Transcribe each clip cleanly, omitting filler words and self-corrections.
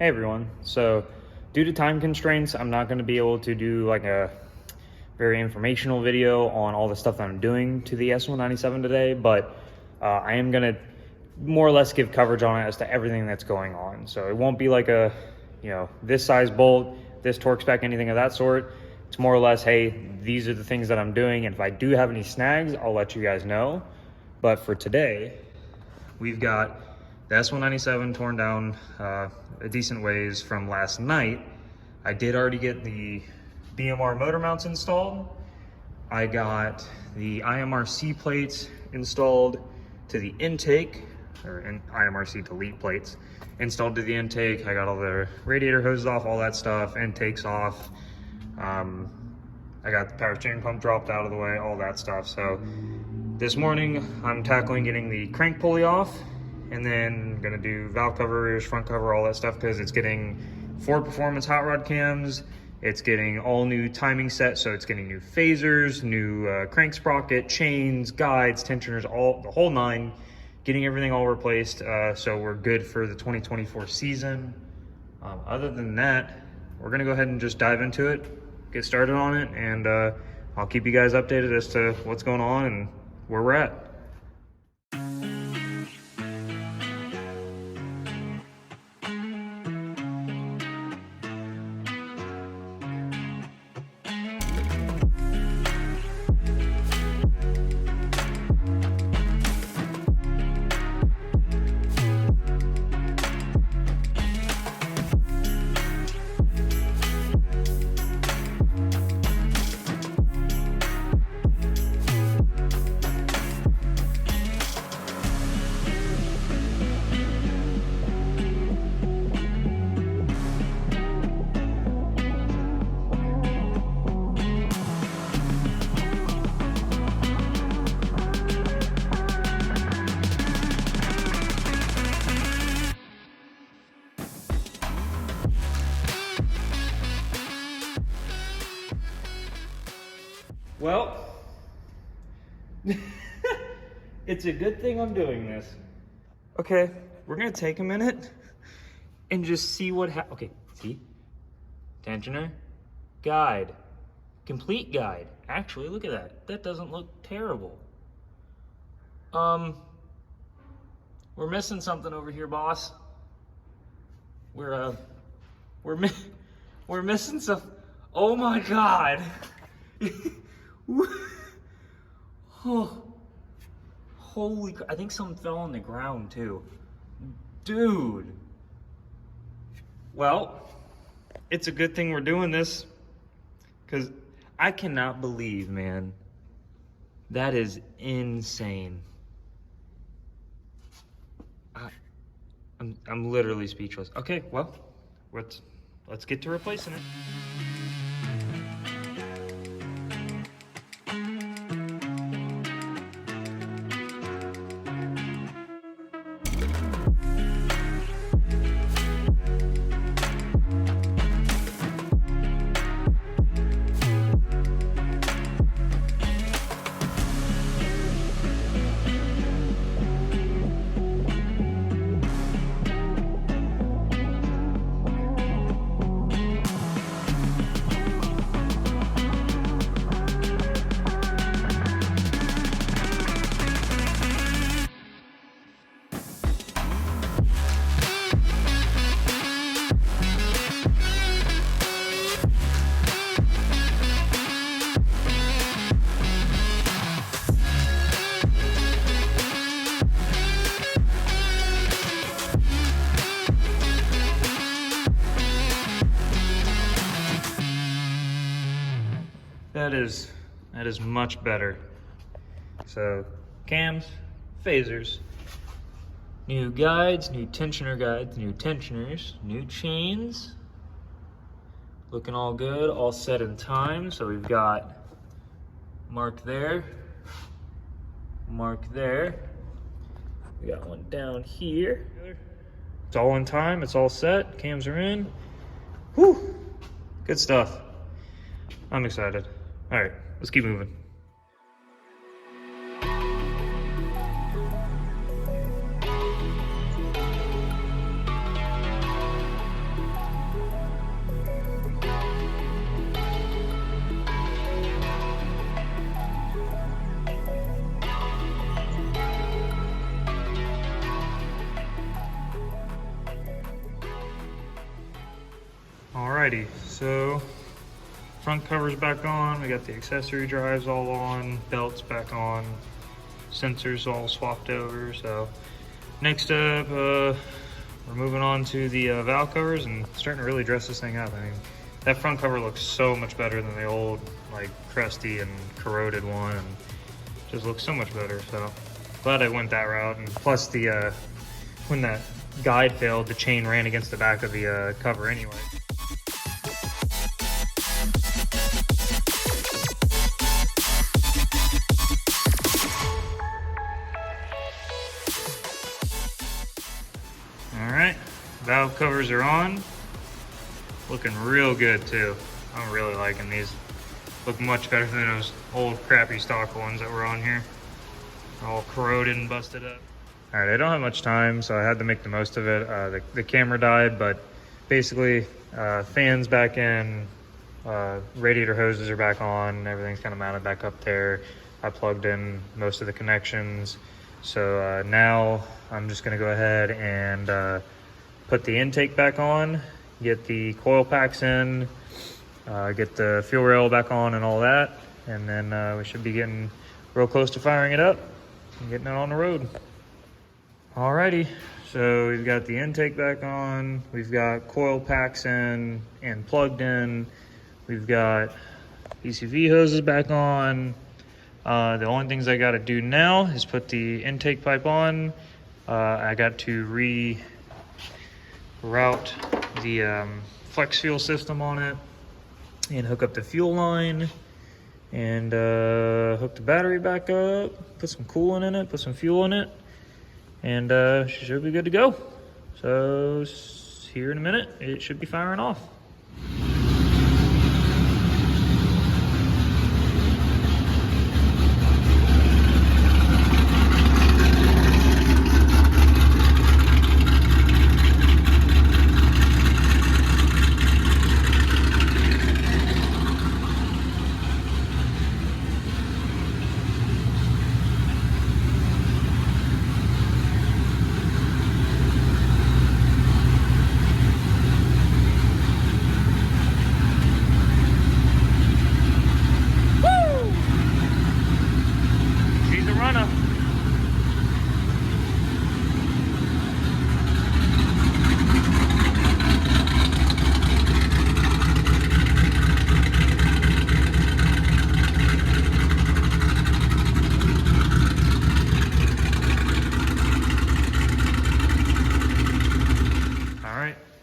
Hey everyone. So, due to time constraints, I'm not going to be able to do like a very informational video on all the stuff that I'm doing to the S197 today, but I am going to more or less give coverage on it as to everything that's going on. So it won't be like a, this size bolt, this torque spec, anything of that sort. It's more or less, hey, these are the things that I'm doing, and if I do have any snags, I'll let you guys know. But for today, we've got the S197 torn down a decent ways from last night. I did already get the BMR motor mounts installed. I got the IMRC plates installed to the intake, or IMRC to lead plates installed to the intake. I got all the radiator hoses off, all that stuff, intakes off. I got the power steering pump dropped out of the way, all that stuff. So this morning I'm tackling getting the crank pulley off, and then gonna do valve covers, front cover, all that stuff, because it's getting Ford Performance hot rod cams. It's getting all new timing sets, so it's getting new phasers, new crank sprocket, chains, guides, tensioners, the whole nine. Getting everything all replaced, so we're good for the 2024 season. Other than that, we're gonna go ahead and just dive into it, get started on it, and I'll keep you guys updated as to what's going on and where we're at. Well, it's a good thing I'm doing this. Okay, we're gonna take a minute and just see what okay, see? Tensioner, guide, complete guide. Actually, look at that. That doesn't look terrible. We're missing something over here, boss. We're missing some. Oh my God. Oh, holy, I think something fell on the ground too. Dude. Well, it's a good thing we're doing this, because I cannot believe, man, that is insane. I'm literally speechless. Okay, well, let's get to replacing it. That is much better. So cams, phasers, new guides, new tensioner guides, new tensioners, new chains. Looking all good, all set in time. So we've got mark there, mark there. We got one down here. It's all in time, it's all set, cams are in. Whew, good stuff. I'm excited. All right, let's keep moving. Alrighty, so front cover's back on, we got the accessory drives all on, belts back on, sensors all swapped over. So next up, we're moving on to the valve covers and starting to really dress this thing up. I mean, that front cover looks so much better than the old, like, crusty and corroded one, and just looks so much better. So glad I went that route. And plus the when that guide failed, the chain ran against the back of the cover anyway. All right, valve covers are on. Looking real good too. I'm really liking these. Look much better than those old crappy stock ones that were on here. All corroded and busted up. All right, I don't have much time, so I had to make the most of it. The camera died, but basically fans back in, radiator hoses are back on, everything's kind of mounted back up there. I plugged in most of the connections. So now I'm just gonna go ahead and put the intake back on, get the coil packs in, get the fuel rail back on and all that, and then we should be getting real close to firing it up and getting it on the road. Alrighty, so we've got the intake back on, we've got coil packs in and plugged in, we've got PCV hoses back on. The only things I got to do now is put the intake pipe on. I got to reroute the flex fuel system on it and hook up the fuel line and hook the battery back up, put some coolant in it, put some fuel in it, and she should be good to go. So here in a minute, it should be firing off.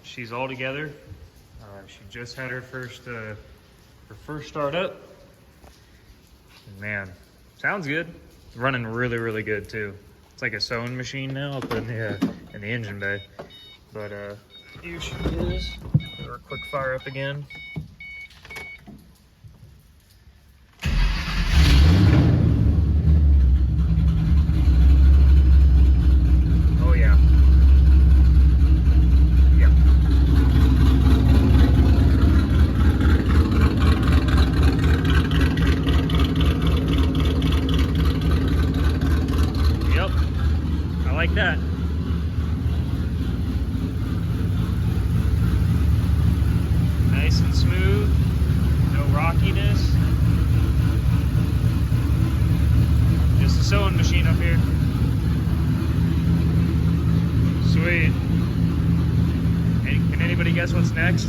She's all together. She just had her first start up. Man, sounds good. Running really, really good too. It's like a sewing machine now up in the engine bay. But here she is. Give her a quick fire up again. Oh yeah. Like that. Nice and smooth, no rockiness. Just a sewing machine up here. Sweet. Hey, can anybody guess what's next?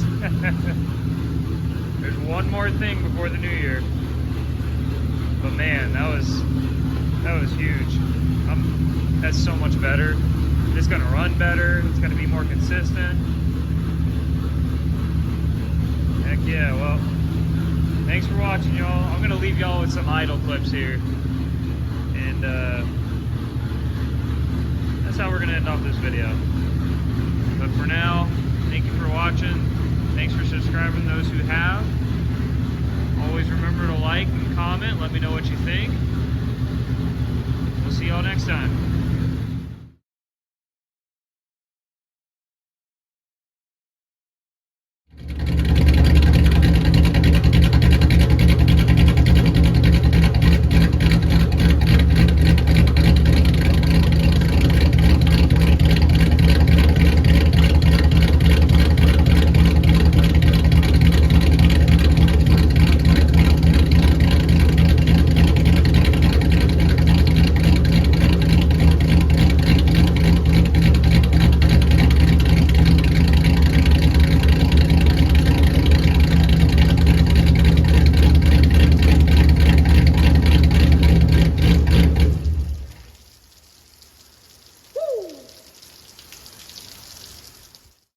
There's one more thing before the new year. But man, that was huge. That's so much better. It's gonna run better. It's gonna be more consistent. Heck yeah, well, thanks for watching, y'all. I'm gonna leave y'all with some idle clips here. And that's how we're gonna end off this video. But for now, thank you for watching. Thanks for subscribing, those who have. Always remember to like and comment. Let me know what you think. We'll see y'all next time.